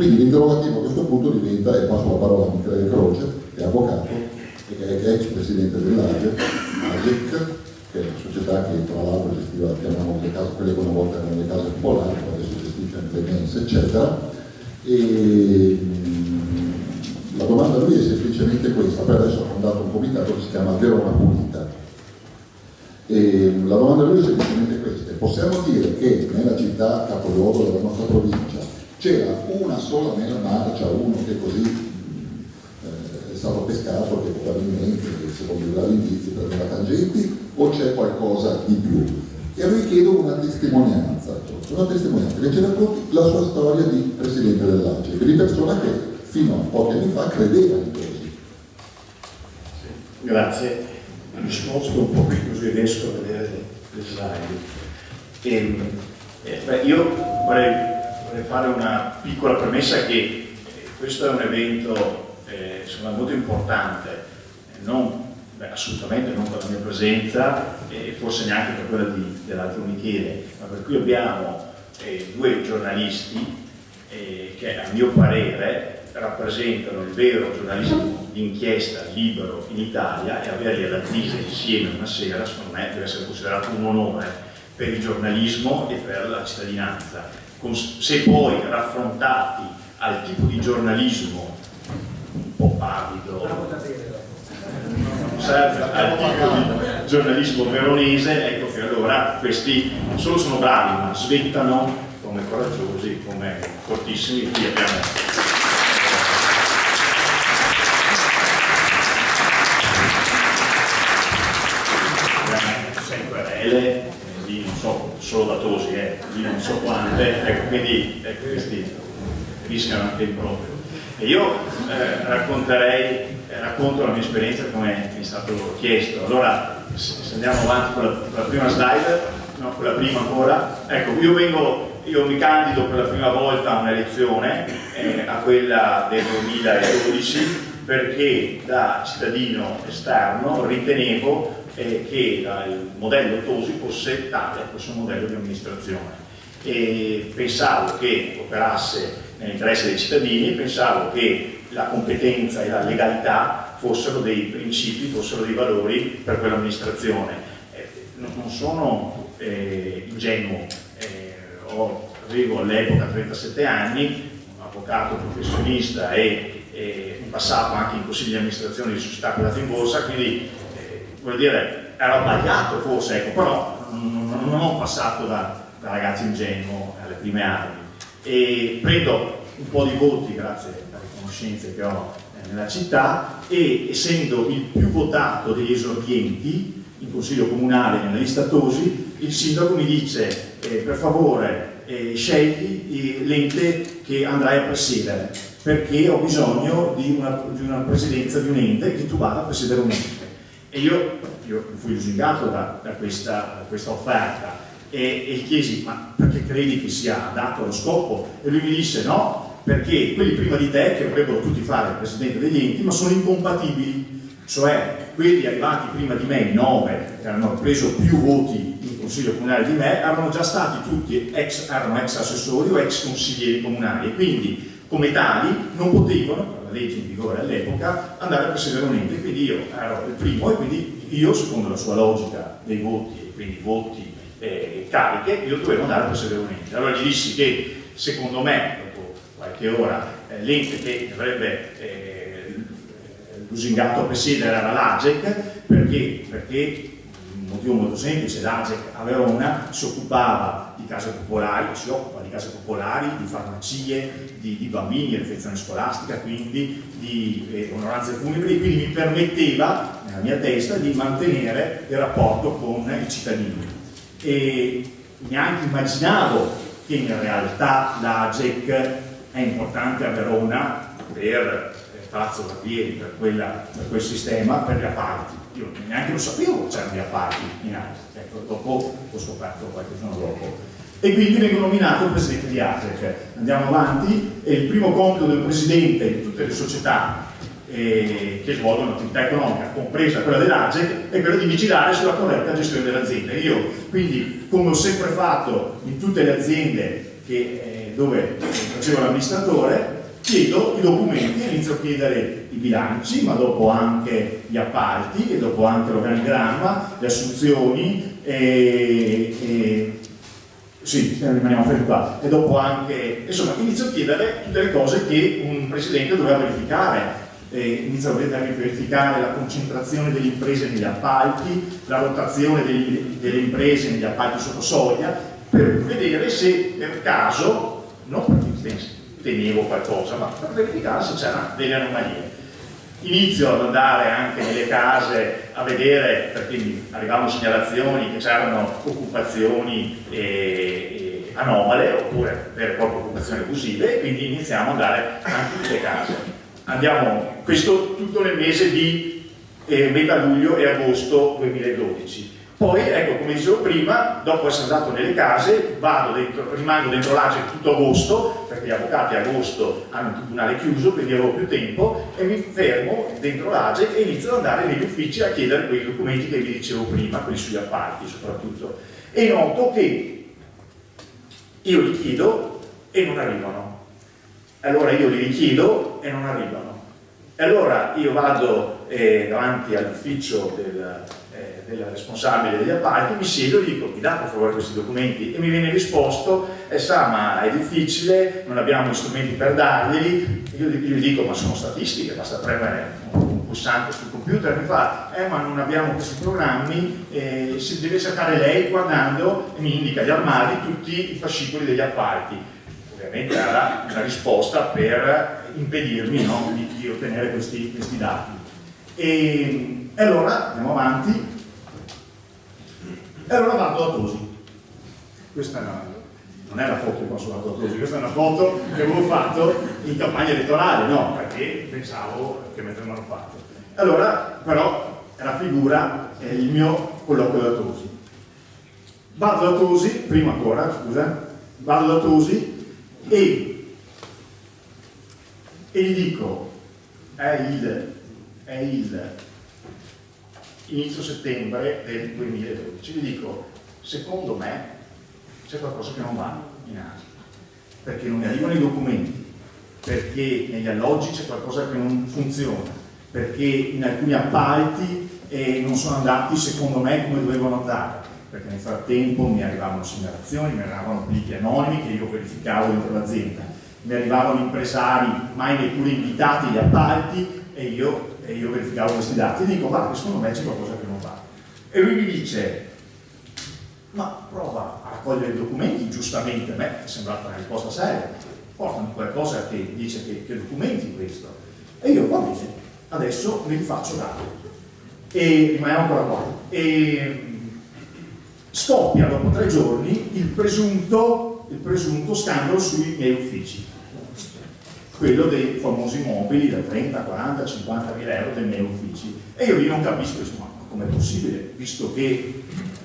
Quindi l'interrogativo a questo punto diventa, e passo la parola a Michele Croce, che è avvocato e che è ex presidente dell'AGEC, che è una società che tra l'altro gestiva, chiamiamo le case, quelle che una volta erano le case popolari, poi adesso gestisce anche le mense, eccetera. E la domanda a lui è semplicemente questa, poi adesso ha fondato un comitato che si chiama Verona Pulita. E la domanda a lui è semplicemente questa: possiamo dire che nella città capoluogo della nostra provincia c'era una sola mela marcia, uno che così è stato pescato, che probabilmente, secondo i gravi indizi, prendeva tangenti, o c'è qualcosa di più? E a lui chiedo una testimonianza, che ci racconti la sua storia di presidente dell'AGEC, di persona che fino a pochi anni fa credeva in così. Grazie, mi sposto un po' qui così riesco a vedere le slide. Io vorrei fare una piccola premessa che questo è un evento molto importante, assolutamente non per la mia presenza e forse neanche per quella dell'altro Michele, ma per cui abbiamo due giornalisti che a mio parere rappresentano il vero giornalismo d'inchiesta libero in Italia, e averli alla ZISE insieme una sera secondo me deve essere considerato un onore per il giornalismo e per la cittadinanza. Se poi raffrontati al tipo di giornalismo un po' pavido, al tipo di giornalismo veronese, ecco che allora questi non solo sono bravi ma svettano come coraggiosi, come fortissimi. Qui abbiamo querele, lì non so, solo da Tosi, lì non so quante, ecco, quindi questi rischiano anche il proprio. E io racconto la mia esperienza come mi è stato chiesto. Allora, se andiamo avanti con la prima slide, no, con la prima ancora, ecco, io mi candido per la prima volta a un'elezione, a quella del 2012, perché da cittadino esterno ritenevo che il modello Tosi fosse un modello di amministrazione, e pensavo che operasse nell'interesse dei cittadini, pensavo che la competenza e la legalità fossero dei principi, fossero dei valori per quell'amministrazione. Non sono ingenuo, avevo all'epoca 37 anni, un avvocato professionista e un passato anche in consigli di amministrazione di società quotate in borsa, quindi vuol dire, ero sbagliato forse, ecco, però non ho passato da ragazzo ingenuo alle prime armi, e prendo un po' di voti grazie alle conoscenze che ho nella città, e essendo il più votato degli esordienti in consiglio comunale nella lista Tosi, il sindaco mi dice per favore scegli l'ente che andrai a presiedere, perché ho bisogno di una presidenza di un ente, che tu vada a presiedere un ente. E io fui lusingato da questa offerta e gli chiesi: ma perché credi che sia adatto allo scopo? E lui mi disse: no, perché quelli prima di te, che vorrebbero tutti fare il presidente degli enti, ma sono incompatibili, cioè quelli arrivati prima di me, in 9, che hanno preso più voti in consiglio comunale di me, erano già stati tutti erano ex assessori o ex consiglieri comunali, e quindi come tali non potevano, per la legge in vigore all'epoca, andare a presiedere un ente. Quindi io ero il primo, e quindi io, secondo la sua logica dei voti, e quindi voti cariche, io dovevo andare a presiedere un ente. Allora gli dissi che secondo me, dopo qualche ora, l'ente che avrebbe lusingato a presiedere era l'AGEC, perché un motivo molto semplice: l'AGEC a Verona si occupava di case popolari, si occupa di case popolari, di farmacie, di bambini, di refezione scolastica, quindi di onoranze funebri, quindi mi permetteva nella mia testa di mantenere il rapporto con i cittadini. E neanche immaginavo che in realtà l'AGEC è importante a Verona per Palazzo Barbieri, per quel sistema, per gli appalti. Io neanche lo sapevo che c'erano gli appalti in AGEC, ecco, dopo ho scoperto qualche giorno dopo. E quindi vengo nominato presidente di AGEC. Andiamo avanti, e il primo compito del presidente di tutte le società che svolgono attività economica, compresa quella dell'AGEC, è quello di vigilare sulla corretta gestione dell'azienda. Io, quindi, come ho sempre fatto in tutte le aziende che dove facevo l'amministratore, chiedo i documenti, inizio a chiedere i bilanci, ma dopo anche gli appalti, e dopo anche l'organigramma, le assunzioni, sì, rimaniamo fermi qua, e dopo anche, insomma, inizio a chiedere tutte le cose che un presidente doveva verificare. Inizio a verificare la concentrazione delle imprese negli appalti, la rotazione delle imprese negli appalti sotto soglia, per vedere se per caso, non perché tenevo qualcosa, ma per verificare se c'erano delle anomalie. Inizio ad andare anche nelle case a vedere, perché mi arrivavano segnalazioni che c'erano occupazioni anomale, oppure vere e proprie occupazioni abusive, e quindi iniziamo ad andare anche nelle case. Andiamo, questo tutto nel mese di metà luglio e agosto 2012. Poi, ecco, come dicevo prima, dopo essere andato nelle case, rimango dentro l'AGE tutto agosto, perché gli avvocati a agosto hanno il tribunale chiuso, quindi avevo più tempo, e mi fermo dentro l'AGE e inizio ad andare negli uffici a chiedere quei documenti che vi dicevo prima, quelli sugli appalti soprattutto. E noto che io li chiedo e non arrivano. Allora io li richiedo e non arrivano. E allora io vado davanti all'ufficio del responsabile degli appalti, mi siedo e gli dico: mi dà per favore questi documenti? E mi viene risposto: sa, ma è difficile, non abbiamo gli strumenti per darglieli. Io gli dico: ma sono statistiche, basta premere un pulsante sul computer. Mi fa: ma non abbiamo questi programmi, si deve cercare lei guardando, e mi indica gli armadi, tutti i fascicoli degli appalti. Ovviamente era una risposta per impedirmi, no, di ottenere questi dati. E allora andiamo avanti. E allora vado a Tosi. Questa non è la foto che posso vado a Tosi, questa è una foto che avevo fatto in campagna elettorale, no, perché pensavo che me l'avevano fatto. Allora, però, raffigura il mio colloquio da Tosi. Vado da Tosi, prima ancora, scusa, vado da Tosi e gli dico: è il inizio settembre del 2012, gli dico: secondo me c'è qualcosa che non va in ASI, perché non mi arrivano i documenti, perché negli alloggi c'è qualcosa che non funziona, perché in alcuni appalti non sono andati secondo me come dovevano andare, perché nel frattempo mi arrivavano segnalazioni, mi arrivavano plichi anonimi che io verificavo dentro l'azienda, mi arrivavano impresari mai neppure invitati agli appalti e io verificavo questi dati e dico: guarda, secondo me c'è qualcosa che non va. E lui mi dice: ma prova a raccogliere i documenti, giustamente a me è sembrata una risposta seria, portami qualcosa che dice che documenti questo. E io: va bene, adesso me li faccio dare. E rimaniamo ancora qua. E scoppia dopo 3 giorni il presunto scandalo sui miei uffici, quello dei famosi mobili da 30, 40, 50 mila euro dei miei uffici. E io lì non capisco, ma com'è possibile, visto che,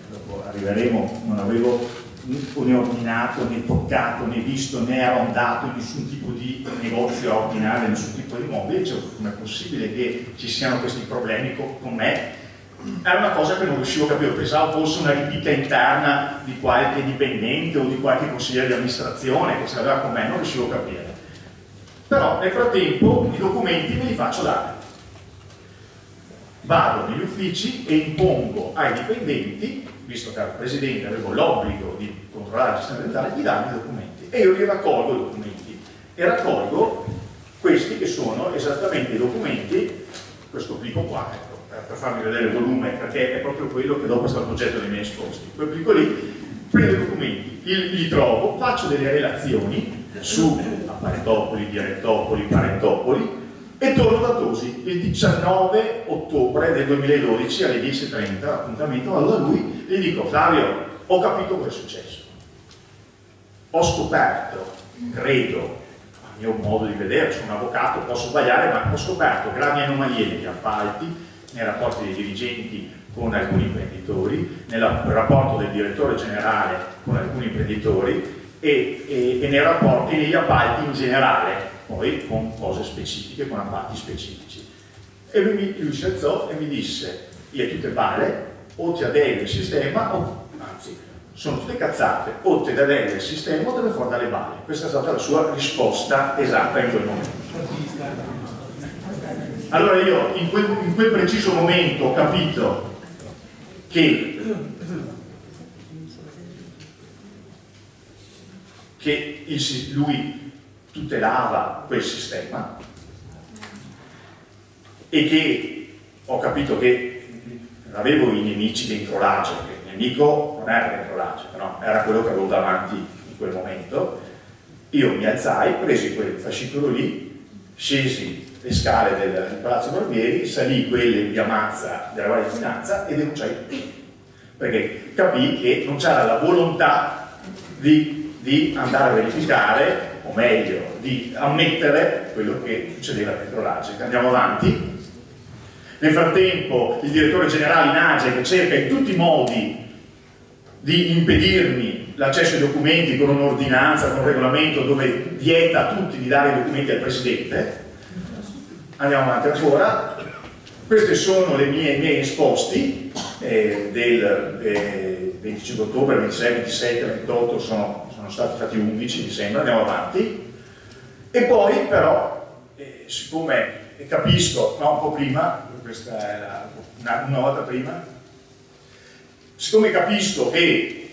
dopo arriveremo, non avevo né ordinato, né toccato, né visto, né ero andato in nessun tipo di negozio a ordinare nessun tipo di mobile. Cioè, com'è possibile che ci siano questi problemi con me? Era una cosa che non riuscivo a capire, pensavo fosse una ripicca interna di qualche dipendente o di qualche consigliere di amministrazione che ce l'aveva con me, non riuscivo a capire. Però nel frattempo i documenti me li faccio dare. Vado negli uffici e impongo ai dipendenti, visto che ero presidente avevo l'obbligo di controllare la gestione dell'azienda, di darmi i documenti. E io li raccolgo i documenti. E raccolgo questi che sono esattamente i documenti, questo plico qua, ecco, per farvi vedere il volume, perché è proprio quello che dopo è stato oggetto dei miei esposti. Quel plico lì, prendo i documenti, li trovo, faccio delle relazioni su Parentopoli, Direttopoli, Parentopoli e torno da Tosi il 19 ottobre del 2012 alle 10:30, appuntamento, vado da lui e gli dico: Flavio, ho capito cosa è successo, ho scoperto, credo, a mio modo di vedere, sono un avvocato, posso sbagliare, ma ho scoperto gravi anomalie negli appalti, nei rapporti dei dirigenti con alcuni imprenditori, nel rapporto del direttore generale con alcuni imprenditori e nei rapporti, negli appalti in generale, poi con cose specifiche, con appalti specifici. E lui si alzò e mi disse: io tu te vale, o ti adegui il sistema, o anzi, sono tutte cazzate, o te deve il sistema o te deve fuori dalle balle. Questa è stata la sua risposta esatta in quel momento. Allora io in quel preciso momento ho capito che lui tutelava quel sistema e che ho capito che avevo i nemici dentro l'AGE, che il nemico non era dentro l'AGE, no? Era quello che avevo davanti in quel momento. Io mi alzai, presi quel fascicolo lì, scesi le scale del Palazzo Barbieri, salì quelle in via Mazza della Guardia di Finanza e denunciai tutti, perché capii che non c'era la volontà di andare a verificare, o meglio, di ammettere quello che succedeva dentro l'AGEC. Andiamo avanti. Nel frattempo il direttore generale in AGEC cerca in tutti i modi di impedirmi l'accesso ai documenti con un'ordinanza, con un regolamento dove vieta a tutti di dare i documenti al Presidente. Andiamo avanti ancora. Questi sono i miei esposti del 25 ottobre, 26, 27, 28, sono stati fatti 11 mi sembra. Andiamo avanti. E poi però, siccome capisco, no, un po' prima, questa è una volta prima, siccome capisco che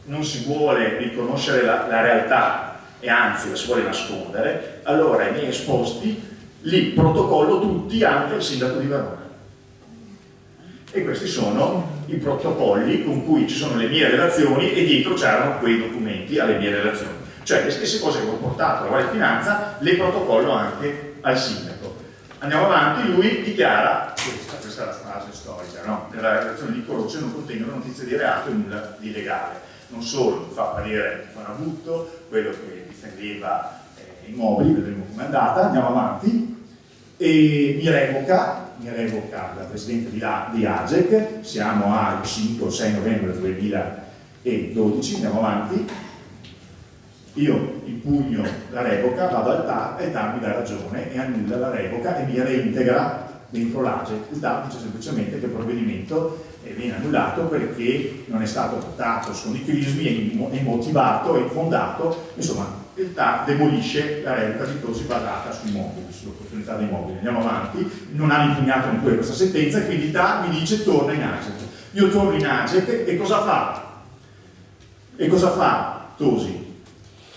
non si vuole riconoscere la realtà e anzi la si vuole nascondere, allora i miei esposti li protocollo tutti anche al sindaco di Verona. E questi sono i protocolli con cui ci sono le mie relazioni e dietro c'erano quei documenti alle mie relazioni. Cioè le stesse cose che ho portato alla Guardia di Finanza le protocollo anche al sindaco. Andiamo avanti, lui dichiara, questa è la frase storica, no? Nella relazione di Croce non contengono notizie di reato e nulla di illegale. Non solo fa apparire Farabutto, quello che difendeva immobili, vedremo com'è andata, andiamo avanti, e mi revoca da presidente di AGEC, siamo al 5 o 6 novembre 2012, andiamo avanti, io impugno la revoca, vado al TAR e il TAR mi dà ragione e annulla la revoca e mi reintegra dentro l'AGEC. Il TAR dice semplicemente che il provvedimento viene annullato perché non è stato portato secondo i crismi, è immotivato, è infondato, insomma il TAR demolisce la revoca di Tosi basata sui mobili, sull'opportunità dei mobili. Andiamo avanti, non hanno impugnato neppure questa sentenza e quindi il TAR mi dice torna in AGEC. Io torno in AGEC e cosa fa? E cosa fa Tosi?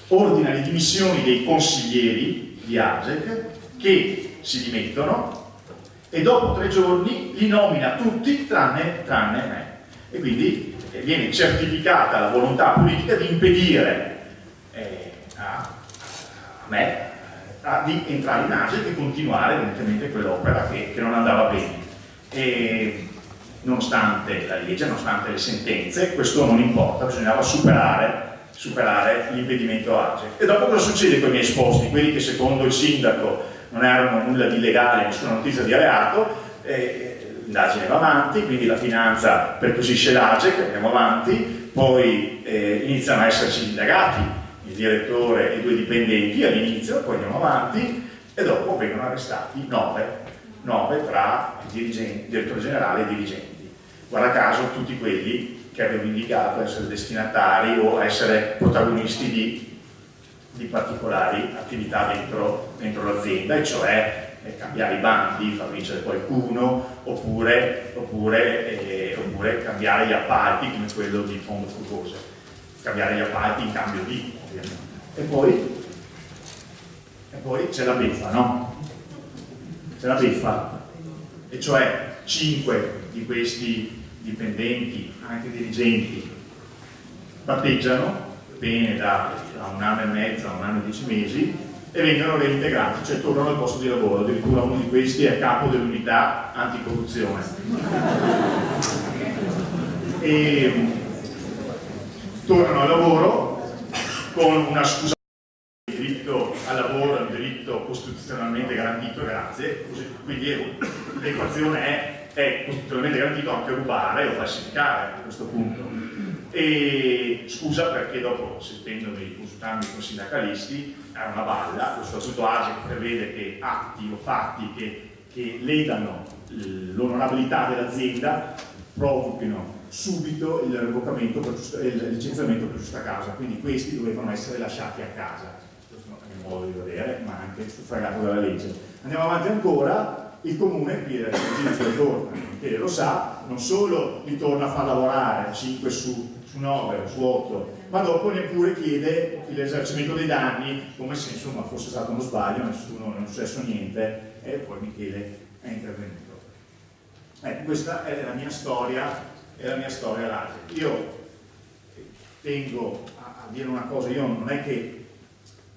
Ordina le dimissioni dei consiglieri di AGEC che si dimettono e dopo 3 giorni li nomina tutti tranne me. E quindi viene certificata la volontà politica di impedire a me di entrare in AGEC e continuare evidentemente quell'opera che non andava bene. E nonostante la legge, nonostante le sentenze, questo non importa, bisognava superare l'impedimento AGEC. E dopo cosa succede con i miei esposti? Quelli che secondo il sindaco non erano nulla di illegale, nessuna notizia di reato, l'indagine va avanti, quindi la finanza perquisisce l'AGEC, andiamo avanti, poi iniziano a esserci indagati il direttore e 2 dipendenti all'inizio, poi andiamo avanti e dopo vengono arrestati 9 tra il direttore generale e i dirigenti. Guarda caso tutti quelli che avevo indicato essere destinatari o essere protagonisti di particolari attività dentro l'azienda, e cioè cambiare i bandi, far vincere qualcuno, oppure cambiare gli appalti come quello di Fondo Frugose, cambiare gli appalti in cambio di, ovviamente. E poi c'è la beffa, no? C'è la beffa, e cioè 5 di questi dipendenti, anche dirigenti, patteggiano pene da 1 anno e mezzo a 1 anno e 10 mesi e vengono reintegrati, cioè tornano al posto di lavoro. Addirittura uno di questi è capo dell'unità anticorruzione. E tornano al lavoro con una scusa. Il diritto al lavoro è un diritto costituzionalmente garantito, grazie, quindi l'equazione è costituzionalmente garantito anche rubare o falsificare a questo punto. E scusa perché dopo, sentendomi consultarmi con sindacalisti, era una balla. Lo statuto AGEC prevede che atti o fatti che ledano l'onorabilità dell'azienda provochino subito il revocamento il licenziamento per giusta causa, quindi questi dovevano essere lasciati a casa. Questo è il mio modo di vedere, ma anche fregato dalla legge. Andiamo avanti ancora, il comune chiede che lo sa, non solo li torna a far lavorare 5 su 9 o su 8, ma dopo neppure chiede il risarcimento dei danni, come se insomma fosse stato uno sbaglio, non è successo niente, e poi Michele è intervenuto. Questa è la mia storia, l'AGE. Io tengo a dire una cosa, io non è che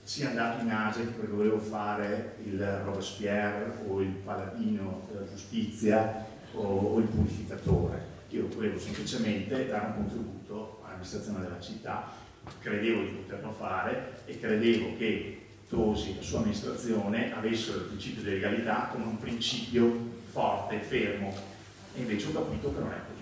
sia andato in AGE perché volevo fare il Robespierre o il paladino della giustizia o il purificatore. Io volevo semplicemente dare un contributo all'amministrazione della città, credevo di poterlo fare e credevo che Tosi e la sua amministrazione avessero il principio di legalità come un principio forte, fermo, e invece ho capito che non è così.